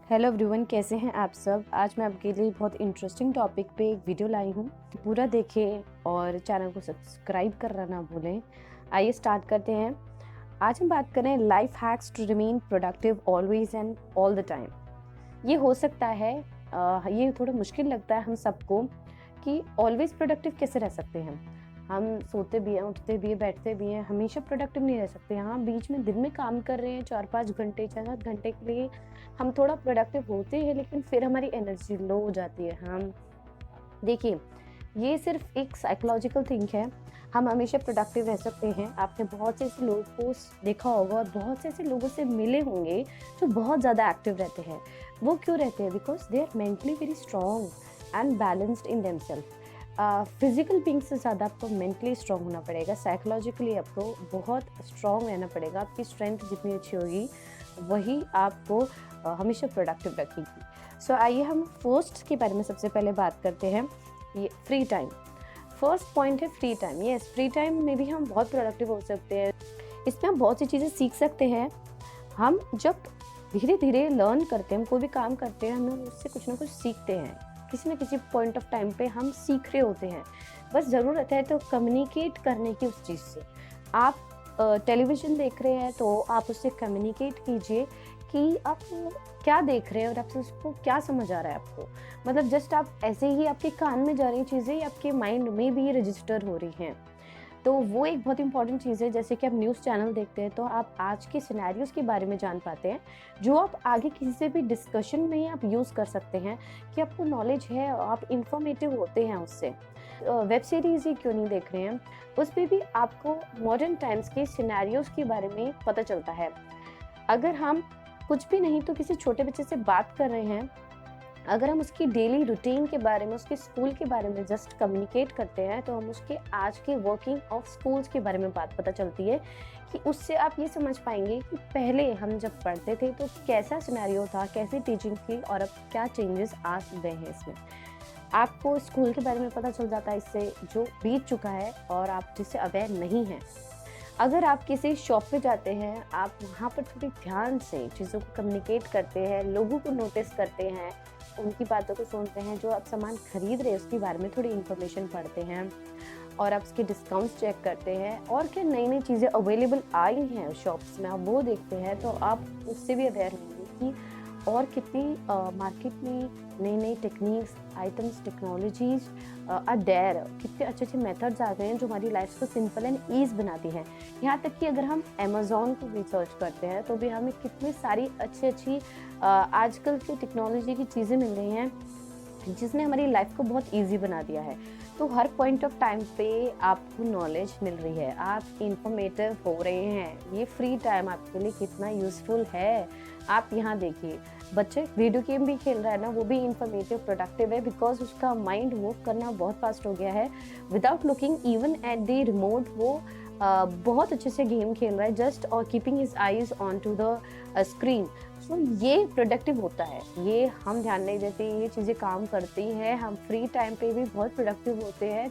Hello everyone, कैसे हैं आप सब। आज मैं आपके लिए बहुत इंटरेस्टिंग टॉपिक पे एक वीडियो लाई हूँ। पूरा देखें और चैनल को सब्सक्राइब करना ना भूलें। आइए स्टार्ट करते हैं। आज हम बात करें life hacks to remain productive always and all the time. ये हो सकता है ये थोड़ा मुश्किल लगता है हम सबको कि ऑलवेज प्रोडक्टिव कैसे रह सकते हैं। हम सोते भी हैं, उठते भी हैं, बैठते भी हैं, हमेशा प्रोडक्टिव नहीं रह सकते। हाँ, बीच में दिन में काम कर रहे हैं 4-5 घंटे 6-7 घंटे के लिए हम थोड़ा प्रोडक्टिव होते हैं, लेकिन फिर हमारी एनर्जी लो हो जाती है। हम देखिए, ये सिर्फ एक साइकोलॉजिकल थिंग है। हम हमेशा प्रोडक्टिव रह सकते हैं। आपने बहुत से ऐसे लोगों को देखा होगा और बहुत से ऐसे लोगों से मिले होंगे जो बहुत ज़्यादा एक्टिव रहते हैं। वो क्यों रहते हैं? Because they are mentally very strong and balanced in themselves. Physical being से ज़्यादा आपको मेंटली स्ट्रॉन्ग होना पड़ेगा। साइकोलॉजिकली आपको बहुत स्ट्रॉन्ग रहना पड़ेगा। आपकी स्ट्रेंथ जितनी अच्छी होगी वही आपको हमेशा प्रोडक्टिव रखेगी। सो आइए हम फर्स्ट के बारे में सबसे पहले बात करते हैं। ये फ्री टाइम। फर्स्ट पॉइंट है free time. Yes, free time में भी हम बहुत प्रोडक्टिव हो सकते हैं। इसमें हम बहुत सी चीज़ें सीख सकते हैं। हम जब धीरे धीरे लर्न करते हैं, हम कोई भी काम करते हैं, हम उससे कुछ ना कुछ सीखते हैं। किसी न किसी पॉइंट ऑफ टाइम पे हम सीख रहे होते हैं। बस ज़रूरत है तो कम्युनिकेट करने की उस चीज़ से। आप टेलीविज़न देख रहे हैं तो आप उससे कम्युनिकेट कीजिए कि आप क्या देख रहे हैं और आपसे उसको क्या समझ आ रहा है आपको। मतलब जस्ट आप ऐसे ही आपके कान में जा रही चीज़ें आपके माइंड में भी रजिस्टर हो रही हैं। तो वो एक बहुत इंपॉर्टेंट चीज़ है। जैसे कि आप न्यूज़ चैनल देखते हैं तो आप आज के सिनेरियोज़ के बारे में जान पाते हैं, जो आप आगे किसी से भी डिस्कशन में आप यूज़ कर सकते हैं कि आपको नॉलेज है, आप इंफॉर्मेटिव होते हैं उससे। वेब सीरीज़ ही क्यों नहीं देख रहे हैं, उस पे भी आपको मॉडर्न टाइम्स के सिनेरियोज़ के बारे में पता चलता है। अगर हम कुछ भी नहीं तो किसी छोटे बच्चे से बात कर रहे हैं, अगर हम उसकी डेली रूटीन के बारे में, उसके स्कूल के बारे में जस्ट कम्युनिकेट करते हैं, तो हम उसके आज के वर्किंग ऑफ स्कूल्स के बारे में बात पता चलती है कि उससे आप ये समझ पाएंगे कि पहले हम जब पढ़ते थे तो कैसा सिनेरियो था, कैसी टीचिंग थी और अब क्या चेंजेस आ गए हैं इसमें। आपको स्कूल के बारे में पता चल जाता है इससे, जो बीत चुका है और आप जिससे अवेयर नहीं हैं। अगर आप किसी शॉप पे जाते हैं, आप वहाँ पर थोड़ी ध्यान से चीज़ों को कम्युनिकेट करते हैं, लोगों को नोटिस करते हैं, उनकी बातों को सुनते हैं, जो आप सामान खरीद रहे हैं उसके बारे में थोड़ी इन्फॉर्मेशन पढ़ते हैं और आप उसके डिस्काउंट्स चेक करते हैं और क्या नई-नई चीज़ें अवेलेबल आई हैं शॉप्स में, आप वो देखते हैं, तो आप उससे भी अवेयर होंगे कि और कितनी मार्केट में नई-नई techniques, items, technologies are there. कितने अच्छे-अच्छे मेथड्स आ गए हैं जो हमारी लाइफ को सिंपल एंड ईज़ बनाती हैं। यहाँ तक कि अगर हम अमेज़न को भी सर्च करते हैं तो भी हमें कितनी सारी अच्छी-अच्छी आजकल की टेक्नोलॉजी की चीज़ें मिल रही हैं, जिसने हमारी लाइफ को बहुत ईज़ी बना दिया है। तो हर पॉइंट ऑफ टाइम पे आपको नॉलेज मिल रही है, आप इन्फॉर्मेटिव हो रहे हैं। ये फ्री टाइम आपके लिए कितना यूज़फुल है। आप यहाँ देखिए, बच्चे वीडियो गेम भी खेल रहा है ना, वो भी इन्फॉर्मेटिव, प्रोडक्टिव है, बिकॉज़ उसका माइंड वर्क करना बहुत फास्ट हो गया है। Without looking even at the remote वो बहुत अच्छे से गेम खेल रहा है, जस्ट और keeping his eyes on to the screen. So ये प्रोडक्टिव होता है। ये हम ध्यान नहीं देते, ये चीज़ें काम करती हैं। हम फ्री टाइम पे भी बहुत प्रोडक्टिव होते हैं।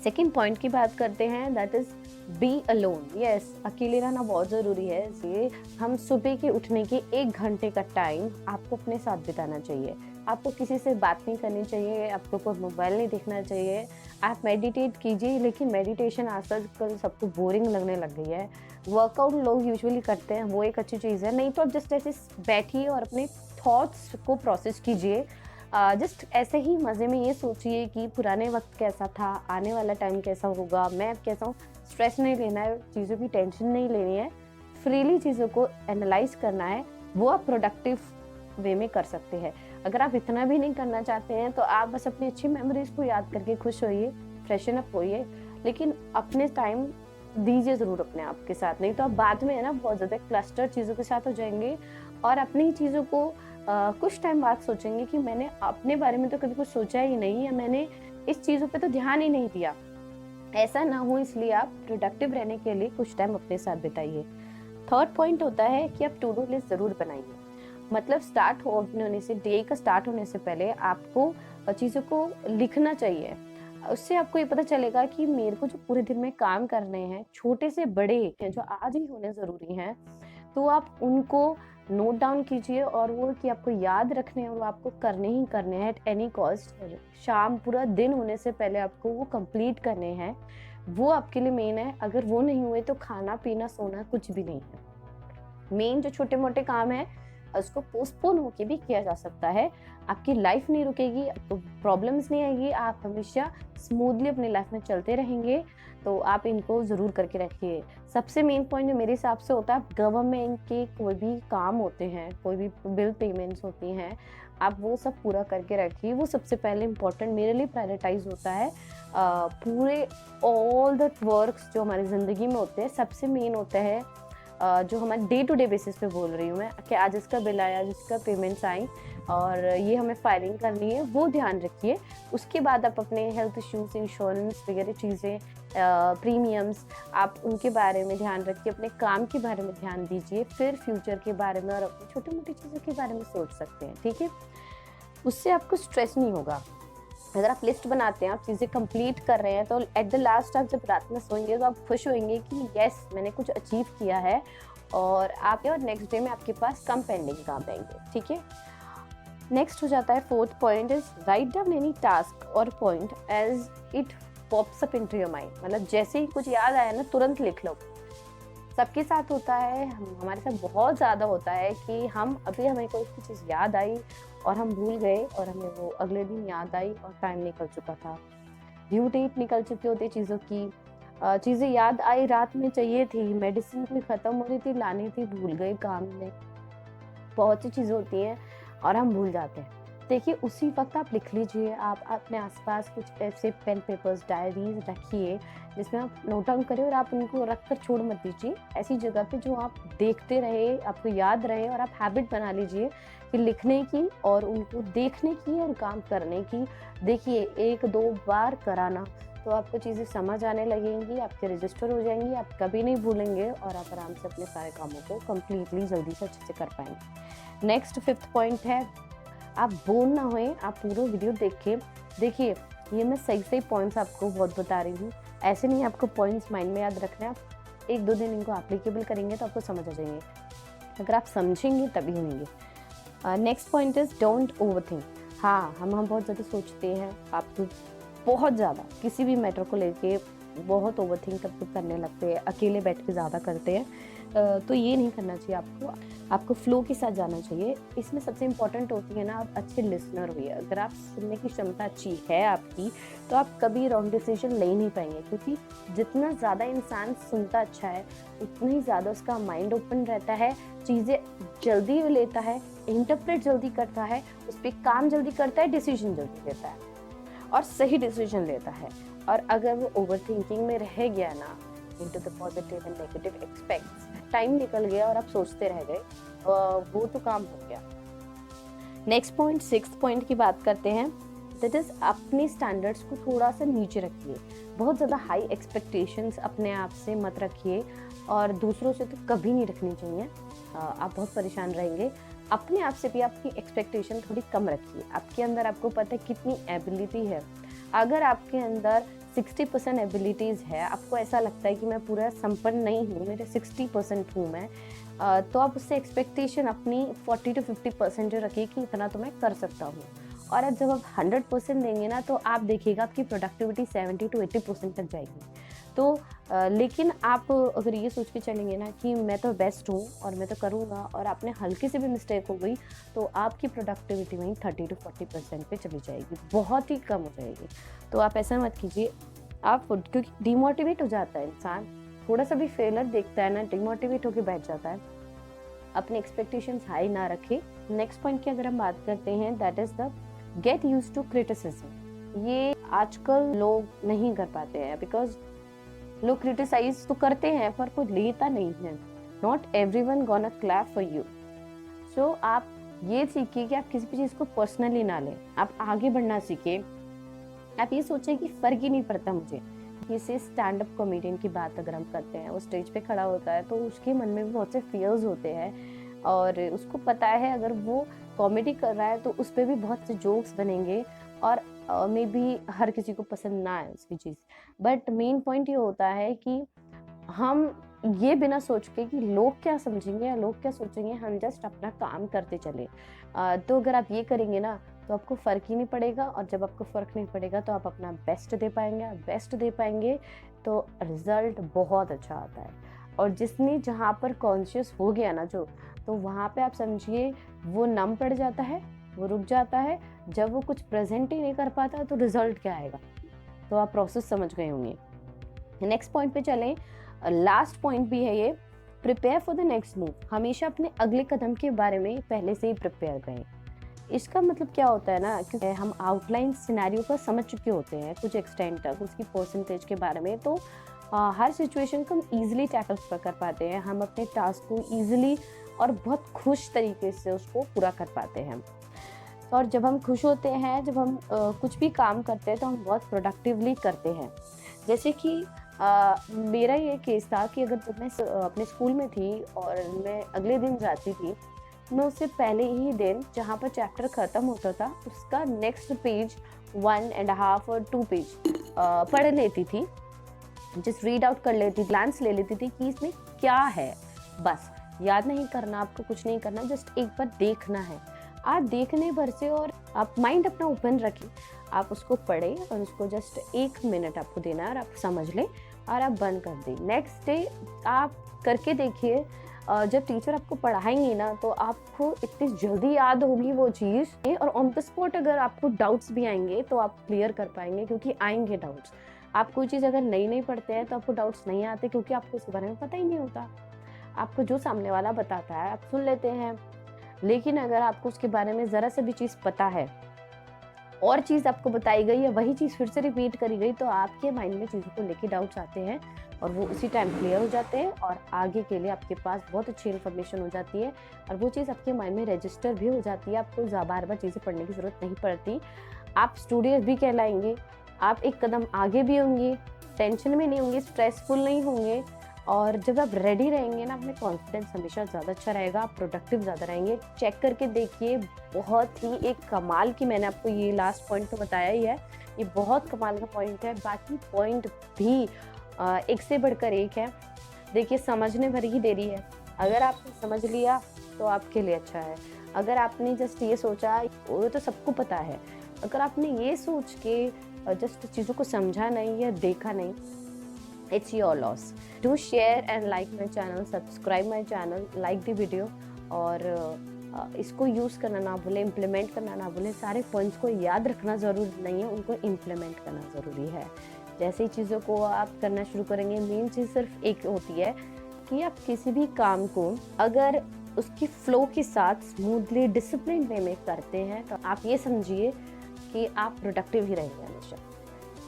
सेकेंड पॉइंट की बात करते हैं, that is be alone. Yes, अकेले रहना बहुत ज़रूरी है। ये हम सुबह के उठने के 1 घंटे का टाइम आपको अपने साथ बिताना चाहिए। आपको किसी से बात नहीं करनी चाहिए, आपको कोई मोबाइल नहीं देखना चाहिए। आप मेडिटेट कीजिए, लेकिन मेडिटेशन आजकल सबको बोरिंग लगने लग गई है। वर्कआउट लोग यूजुअली करते हैं, वो एक अच्छी चीज़ है। नहीं तो आप जस्ट ऐसे बैठिए और अपने थॉट्स को प्रोसेस कीजिए। जस्ट ऐसे ही मज़े में ये सोचिए कि पुराने वक्त कैसा था, आने वाला टाइम कैसा होगा, मैं अब कैसा हूँ। स्ट्रेस नहीं लेना है, चीज़ों की टेंशन नहीं लेनी है, फ्रीली चीज़ों को एनालाइज करना है। वो आप प्रोडक्टिव वे में कर सकते हैं। अगर आप इतना भी नहीं करना चाहते हैं तो आप बस अपनी अच्छी मेमोरीज को याद करके खुश होइए, फ्रेशन अप होइए, लेकिन अपने टाइम दीजिए ज़रूर अपने आप के साथ। नहीं तो आप बाद में है ना बहुत ज़्यादा क्लस्टर चीज़ों के साथ हो जाएंगे और अपनी ही चीज़ों को कुछ टाइम बाद सोचेंगे कि मैंने अपने बारे में तो कभी कुछ सोचा ही नहीं, या मैंने इस चीज़ों पे तो ध्यान ही नहीं दिया। ऐसा ना हो, इसलिए आप प्रोडक्टिव रहने के लिए कुछ टाइम अपने साथ बिताइए। थर्ड पॉइंट होता है कि आप टू डू लिस्ट ज़रूर बनाइए। मतलब होने से, डे का स्टार्ट होने से पहले आपको चीज़ों को लिखना चाहिए। उससे आपको ये पता चलेगा कि मेरे को जो पूरे दिन में काम करने हैं, छोटे से बड़े हैं, जो आज ही होने ज़रूरी हैं, तो आप उनको नोट डाउन कीजिए और वो कि आपको याद रखने हैं, वो आपको करने ही करने हैं एट एनी कॉस्ट। शाम पूरा दिन होने से पहले आपको वो कंप्लीट करने हैं, वो आपके लिए मेन है। अगर वो नहीं हुए तो खाना पीना सोना कुछ भी नहीं है। मेन जो छोटे मोटे काम है उसको पोस्टपोन होके भी किया जा सकता है। आपकी लाइफ नहीं रुकेगी, आपको प्रॉब्लम्स नहीं आएगी, आप हमेशा स्मूथली अपनी लाइफ में चलते रहेंगे। तो आप इनको ज़रूर करके रखिए। सबसे मेन पॉइंट जो मेरे हिसाब से होता है, गवर्नमेंट के कोई भी काम होते हैं, कोई भी बिल पेमेंट्स होती हैं, आप वो सब पूरा करके रखिए। वो सबसे पहले इम्पोर्टेंट मेरे लिए प्रायोरिटाइज होता है। पूरे ऑल द वर्क्स जो हमारी ज़िंदगी में होते हैं, सबसे मेन होता है जो हमारे डे टू डे बेसिस पे बोल रही हूँ मैं, कि आज इसका बिल आया, आज इसका पेमेंट्स आई और ये हमें फाइलिंग करनी है, वो ध्यान रखिए। उसके बाद आप अपने हेल्थ इश्यूज, इंश्योरेंस वगैरह चीज़ें, प्रीमियम्स, आप उनके बारे में ध्यान रखिए, अपने काम के बारे में ध्यान दीजिए, फिर फ्यूचर के बारे में और अपनी छोटी मोटी चीज़ों के बारे में सोच सकते हैं, ठीक है। उससे आपको स्ट्रेस नहीं होगा। अगर आप लिस्ट बनाते हैं, आप चीज़ें कंप्लीट कर रहे हैं, तो एट द लास्ट आप जब रात में सोएंगे तो आप खुश होंगे कि यस मैंने कुछ अचीव किया है। और आप और नेक्स्ट डे में आपके पास कम पेंडिंग काम रहेंगे, ठीक है। नेक्स्ट हो जाता है fourth point is write down any task और point as it pops up into your mind. मतलब जैसे ही कुछ याद आया ना, तुरंत लिख लो। सबके साथ होता है, हमारे साथ बहुत ज़्यादा होता है कि हमें कोई चीज़ याद आई और हम भूल गए और हमें वो अगले दिन याद आई और टाइम निकल चुका था, ड्यू डेट निकल चुकी होती चीज़ों की। चीज़ें याद आई, रात में चाहिए थी, मेडिसिन भी ख़त्म हो रही थी, लानी थी, भूल गए काम में। बहुत सी चीज़ें होती हैं और हम भूल जाते हैं। देखिए उसी वक्त आप लिख लीजिए। आप अपने आसपास कुछ ऐसे पेन पेपर्स डायरीज रखिए जिसमें आप नोट डाउन करें और आप उनको रख कर छोड़ मत दीजिए। ऐसी जगह पे जो आप देखते रहे, आपको याद रहे, और आप हैबिट बना लीजिए कि लिखने की और उनको देखने की और काम करने की। देखिए 1-2 बार कराना तो आपको चीज़ें समझ आने लगेंगी, आपके रजिस्टर हो जाएंगी, आप कभी नहीं भूलेंगे और आप आराम से अपने सारे कामों को कम्प्लीटली जल्दी से अच्छे से कर पाएंगे। नेक्स्ट 5th पॉइंट है, आप बोर ना होएं, आप पूरा वीडियो देखिए ये मैं सही पॉइंट्स आपको बहुत बता रही हूँ। ऐसे नहीं आपको पॉइंट्स माइंड में याद रखना है, आप 1-2 दिन इनको एप्लीकेबल करेंगे तो आपको समझ आ जाएंगे। अगर आप समझेंगे तभी होंगे। Next point is don't overthink. हाँ, हम बहुत ज़्यादा सोचते हैं, आप तो बहुत ज़्यादा किसी भी मैटर को लेके बहुत ओवरथिंक करने लगते हैं, अकेले बैठ के ज़्यादा करते हैं। तो ये नहीं करना चाहिए आपको फ्लो के साथ जाना चाहिए। इसमें सबसे इम्पोर्टेंट होती है ना, आप अच्छे लिसनर हुए। अगर आप सुनने की क्षमता अच्छी है आपकी, तो आप कभी रॉन्ग डिसीजन ले ही नहीं पाएंगे, क्योंकि जितना ज़्यादा इंसान सुनता अच्छा है उतना ही ज़्यादा उसका माइंड ओपन रहता है, चीज़ें जल्दी लेता है, इंटरप्रेट जल्दी करता है, उस पर काम जल्दी करता है, डिसीजन जल्दी लेता है और सही डिसीजन लेता है। और अगर वो ओवर थिंकिंग में रह गया ना, into the positive and negative aspects, time निकल गया और आप सोचते रह गए, वो तो काम हो गया। नेक्स्ट पॉइंट 6th पॉइंट की बात करते हैं, दैट इज अपने स्टैंडर्ड्स को थोड़ा सा नीचे रखिए। बहुत ज़्यादा हाई एक्सपेक्टेशंस अपने आप से मत रखिए और दूसरों से तो कभी नहीं रखनी चाहिए। आप बहुत परेशान रहेंगे। अपने आप से भी आपकी एक्सपेक्टेशन थोड़ी कम रखिए। आपके अंदर आपको पता है कितनी एबिलिटी है। अगर आपके अंदर 60% एबिलिटीज़ है, आपको ऐसा लगता है कि मैं पूरा संपन्न नहीं हूँ, मेरे 60% हूँ मैं, तो आप उससे एक्सपेक्टेशन अपनी 40 to 50% जो रखिए कि इतना तो मैं कर सकता हूँ। और जब आप 100% देंगे ना, तो आप देखिएगा आपकी प्रोडक्टिविटी 70 to 80% तक जाएगी। तो लेकिन आप अगर ये सोच के चलेंगे ना कि मैं तो बेस्ट हूँ और मैं तो करूँगा, और आपने हल्की से भी मिस्टेक हो गई, तो आपकी प्रोडक्टिविटी वहीं 30 to 40% पे चली जाएगी, बहुत ही कम हो जाएगी। तो आप ऐसा मत कीजिए। आप क्योंकि डिमोटिवेट हो जाता है इंसान, थोड़ा सा भी फेलर देखता है ना, डिमोटिवेट होकर बैठ जाता है। अपने एक्सपेक्टेशंस हाई ना रखें। नेक्स्ट पॉइंट की अगर हम बात करते हैं, that is the get used to criticism. ये आजकल लोग नहीं कर पाते हैं, बिकॉज लोग क्रिटिसाइज तो करते हैं पर कोई लेता नहीं है। Not everyone gonna clap for you. So आप ये सीखिए कि आप किसी भी चीज़ को पर्सनली ना लें, आप आगे बढ़ना सीखिए। आप ये सोचें कि फ़र्क ही नहीं पड़ता मुझे। किसी स्टैंड अप कॉमेडियन की बात अगर हम करते हैं, वो स्टेज पे खड़ा होता है तो उसके मन में भी बहुत से फियर्स होते हैं और उसको पता है अगर वो कॉमेडी कर रहा है तो उस पर भी बहुत से जोक्स बनेंगे और मे बी हर किसी को पसंद ना आए उसकी चीज़। बट मेन पॉइंट ये होता है कि हम ये बिना सोच के कि लोग क्या समझेंगे या लोग क्या सोचेंगे, हम जस्ट अपना काम करते चले। तो अगर आप ये करेंगे ना तो आपको फ़र्क ही नहीं पड़ेगा, और जब आपको फ़र्क नहीं पड़ेगा तो आप अपना बेस्ट दे पाएँगे। आप बेस्ट दे पाएँगे तो रिज़ल्ट बहुत अच्छा आता है। और जिसने जहाँ पर कॉन्शियस हो गया ना जो, तो वहाँ पे आप समझिए वो नम पड़ जाता है, वो रुक जाता है। जब वो कुछ प्रेज़ेंट ही नहीं कर पाता तो रिज़ल्ट क्या आएगा? तो आप प्रोसेस समझ गए होंगे। नेक्स्ट पॉइंट पे चलें। लास्ट पॉइंट भी है ये, prepare for the next move. हमेशा अपने अगले कदम के बारे में पहले से ही प्रिपेयर रहें। इसका मतलब क्या होता है ना, क्योंकि हम आउटलाइन सिनेरियो को समझ चुके होते हैं कुछ एक्सटेंड तक, उसकी परसेंटेज के बारे में, तो हर सिचुएशन को हम ईजिली टैकल कर पाते हैं। हम अपने टास्क को ईजिली और बहुत खुश तरीके से उसको पूरा कर पाते हैं। और जब हम खुश होते हैं, जब हम कुछ भी काम करते हैं तो हम बहुत प्रोडक्टिवली करते हैं। जैसे कि मेरा ये केस था कि अगर जब मैं अपने स्कूल में थी और मैं अगले दिन जाती थी, मैं उससे पहले ही दिन जहाँ पर चैप्टर ख़त्म होता था उसका नेक्स्ट पेज 1.5 और 2 पेज पढ़ लेती थी। जस्ट रीड आउट कर लेती, ग्लांस ले लेती थी कि इसमें क्या है। बस याद नहीं करना, आपको कुछ नहीं करना, जस्ट एक बार देखना है। आप देखने भर से, और आप माइंड अपना ओपन रखें, आप उसको पढ़ें और उसको जस्ट 1 मिनट आपको देना है और आप समझ लें और आप बंद कर दें। नेक्स्ट डे आप करके देखिए, जब टीचर आपको पढ़ाएंगे ना तो आपको इतनी जल्दी याद होगी वो चीज़, और ऑन द स्पॉट अगर आपको डाउट्स भी आएंगे तो आप क्लियर कर पाएंगे, क्योंकि आएंगे डाउट्स। आप कोई चीज़ अगर नई नहीं पढ़ते हैं तो आपको डाउट्स नहीं आते, क्योंकि आपको उसके बारे में पता ही नहीं होता। आपको जो सामने वाला बताता है आप सुन लेते हैं। लेकिन अगर आपको उसके बारे में ज़रा सा भी चीज़ पता है और चीज़ आपको बताई गई है, वही चीज़ फिर से रिपीट करी गई, तो आपके माइंड में चीज़ों को लेके डाउट्स आते हैं और वो उसी टाइम क्लियर हो जाते हैं, और आगे के लिए आपके पास बहुत अच्छी इन्फॉर्मेशन हो जाती है और वो चीज़ आपके माइंड में रजिस्टर भी हो जाती है। आपको बार बार चीज़ें पढ़ने की ज़रूरत नहीं पड़ती। आप स्टूडियस भी कहलाएंगे, आप एक कदम आगे भी होंगे, टेंशन में नहीं होंगे, स्ट्रेसफुल नहीं होंगे, और जब आप रेडी रहेंगे ना, अपने कॉन्फिडेंस हमेशा ज़्यादा अच्छा रहेगा, आप प्रोडक्टिव ज़्यादा रहेंगे। चेक करके देखिए, बहुत ही एक कमाल की, मैंने आपको ये लास्ट पॉइंट तो बताया ही है, ये बहुत कमाल का पॉइंट है। बाकी पॉइंट भी एक से बढ़कर एक है। देखिए, समझने भर ही देरी है। अगर आपने समझ लिया तो आपके लिए अच्छा है। अगर आपने जस्ट ये सोचा वो तो सबको पता है, अगर आपने ये सोच के जस्ट चीज़ों को समझा नहीं या देखा नहीं, it's your loss. Do share and like my channel, subscribe my channel, like the video, और इसको यूज़ करना ना भूलें, इम्प्लीमेंट करना ना भूलें। सारे पॉइंट्स को याद रखना ज़रूरी नहीं है, उनको इम्प्लीमेंट करना ज़रूरी है। जैसे ही चीज़ों को आप करना शुरू करेंगे, मेन चीज़ सिर्फ एक होती है कि आप किसी भी काम को अगर उसकी फ्लो के साथ स्मूथली डिसिप्लिन वे में करते हैं तो आप ये समझिए कि आप प्रोडक्टिव ही रहेंगे हमेशा।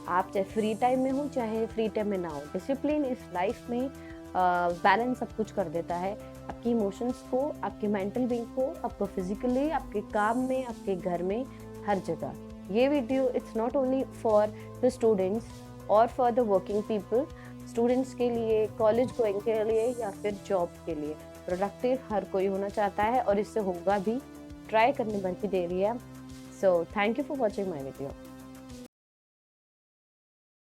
आप चाहे फ्री टाइम में हो चाहे फ्री टाइम में ना हो, डिसिप्लिन इस लाइफ में बैलेंस सब कुछ कर देता है। आपकी इमोशंस को, आपके मेंटल बीइंग को, आपको फिजिकली, आपके काम में, आपके घर में, हर जगह। ये video it's not only for the students और for the working people, students के लिए, कॉलेज गोइंग के लिए या फिर जॉब के लिए। प्रोडक्टिव हर कोई होना चाहता है और इससे होगा भी, ट्राई करने भर की देरी है। So thank you for watching my video.